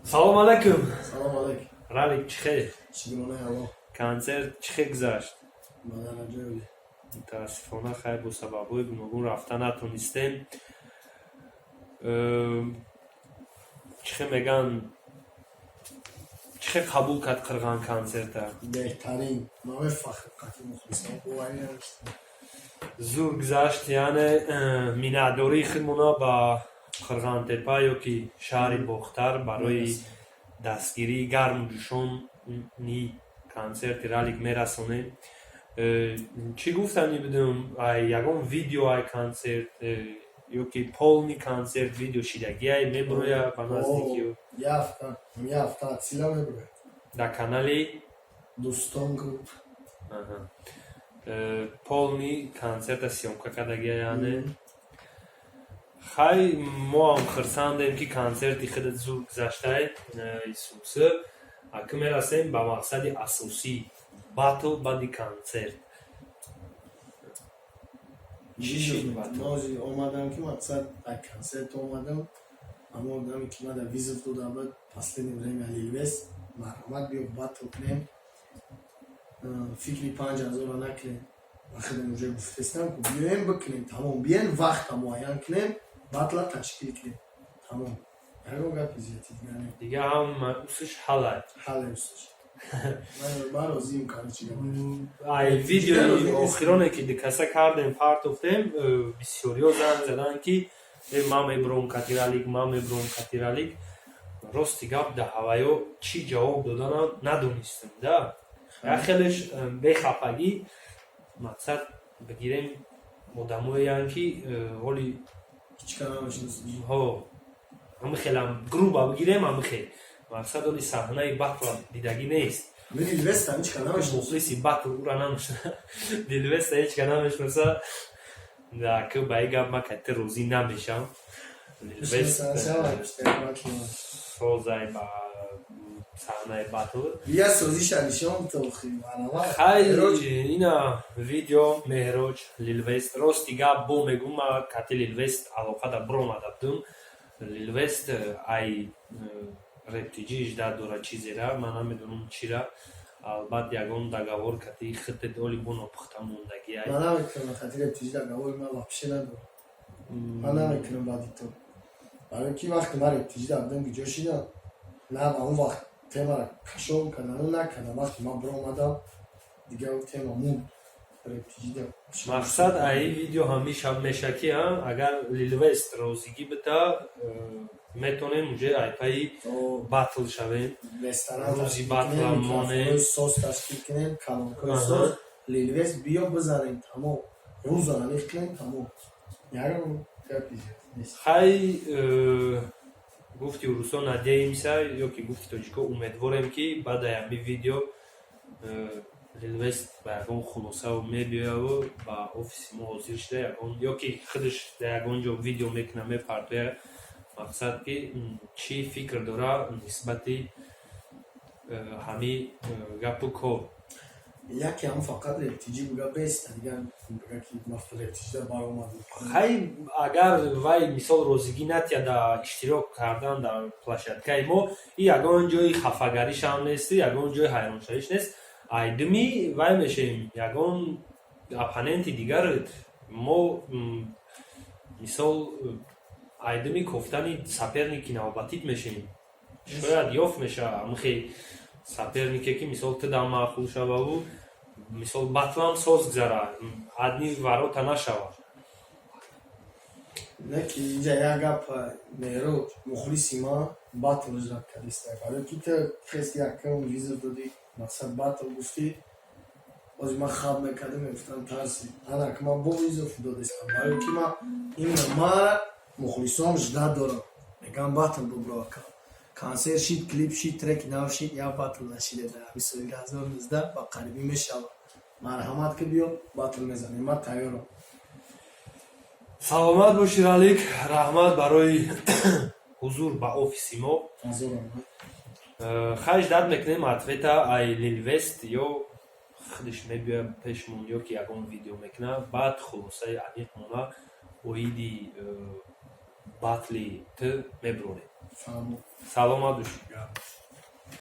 Салом алайкум. Салом алейкум. Ралик чӣ хел? Шукронаи Аллоҳ. Консерт чӣ хел гузашт? Мадараҷои. Мутаассифона хай бо сабабҳои гуногун рафта натонистем. Чӣ хел мегӯянд? Чӣ хел қабул кард Қирған консерта? Беҳтарин. Ман фахрқати мухлисон боварӣ надоштам. Зуд гузашт, яъне миннатдории худмона ба Қирғантепа ёки шаҳри Бохтар барои дастгирии гарму ҷӯшони консерти Ралик мерасонем. Чӣ гуфтанӣ бидум? Ягон видео ай консерт ёки полни консерт видео шидагиай мебуроя ба наздики Яфта атсила мебурояд. дар канали Дӯстон груп. полни консерта сёмка кардагиай яъне. Хай мо ҳам хирсандем ки консерти худат зуд гузаштай исумсӣ. Акӯ мерасем ба мақсади асосӣ батл баъди консерт. Чӣ шид батл? Нози омадам ки мақсад ай консерт омадам. Аммо одаме ки мада визов дода бад последнее время Лилвес марҳамат биё батл кунем. Фикри 5000 накунем. Вақтам уже гуфтестам ки биёем бикунем. Тамом биен вақта муайян кунем. Батла ташкил кунем. Тамом. Ягон гапи зиёди дигар не. Дига ҳам усиш ҳалай. Ҳале усташ. Ман розиим карчи гапаш. Ай видеои охироне ки дикаса кардем партофтем, бисёриҳо занг заданд ки ман мебурам катиралик, ман мебурам катиралик. Рости гап дар ҳаваё чӣ ҷавоб доданам надонистем да. Як хелеш бехафагӣ мақсад бигирем одамоеам ки ҳоли ҳамихелам груба бигирем ҳамихел. Мақсад ҳоли саҳнаи батла дидагӣ нест. Мухлиси батл ура намешнаса. Дилвеста ҳечка намешнаса. Акӯ ба ин гап ман катта розӣ намешам. Созай ба саҳнаи батл. Я созиша нишон тохи манава. Хай ина видео Меҳроҷ Лилвест рости гап бо мегӯм ма кати Лилвест алоқада бромада будум. Лилвест ай рептиҷиш дар дора чизера ман намедонам чира. Албат ягон даговор кати хитет оли бо нопухта мондагӣ ай. Ман намекунам кати рептиҷи даговори ман вапше надорам. Ман намекунам баъди то. Барои ки вақти ман рептиҷи дабудам ки ҷо шидам. На ба он вақт темара кашон кардам накардам. Вақти ман бромадам дига тема монд. Мақсад ай видео ҳамиша меша ки агар Лилвест розигӣ бита метонем уже ай пайи батл шавем. Рӯзи батла монем. Соз ташкил кунем, калонкои соз. Лилвест биё бизанем тамом. Рӯза намих кунем тамом. Ягон гапи нест. Хай гуфти Русон надеемся ёки гуфти тоҷико умедворем ки баъди ҳамин видео Лилвест ба ягон хулосаву мебиёяву ба офиси мо ҳозир шуда ягон ёки худаш дар ягон ҷо видео мекуна мепартояд. Мақсад ки чӣ фикр дора нисбати ҳамин гапу кор. Яке ҳам фақат рептиҷи буга бест дигар буга ки мафту рептиҷида баромадем. Хай агар вай мисол розигӣ натия дар иштирок кардан дар площадкаи мо ин ягон ҷои хафагариш ҳам несту, ягон ҷои ҳайроншавиш нест. Айдуми вай мешавем ягон оппоненти дигар мо мисол айдуми кофтани саперники навбатит мешавем. Шояд ёфт мешава ҳамихе сапернике ки мисол тидам маъқул шававу мисол батлам соз гузара адни варота нашава. Не ки инҷа як гап Меҳроҷ мухлиси ман батл иҷрат кардиста. Барои ки ту хести якум визов додӣ мақсад батл гуфтӣ. Бози ман хаб мекардам мегуфтам тарси. Анак ман бо визов додистам. Барои ки ман мухлисом ждат дорам. Мегӯям батл буброка. Консерт шид, клип шид, треки нав шид, як батл нашиде дар ҳамин соли 2019 ба қарибӣ мешава. Марҳамат ки биё батл мезанем. Ман тайёрам. Саломат бошӣ Ралик, раҳмат барои ҳузур ба офиси мо. Хай ждат мекунем ответа ай Лилвест ё худаш мебиёя пешмон ёки ягон видео мекуна баъд хулосаи аниқмона оиди батли ту мебуронем. Саломат бошӣ.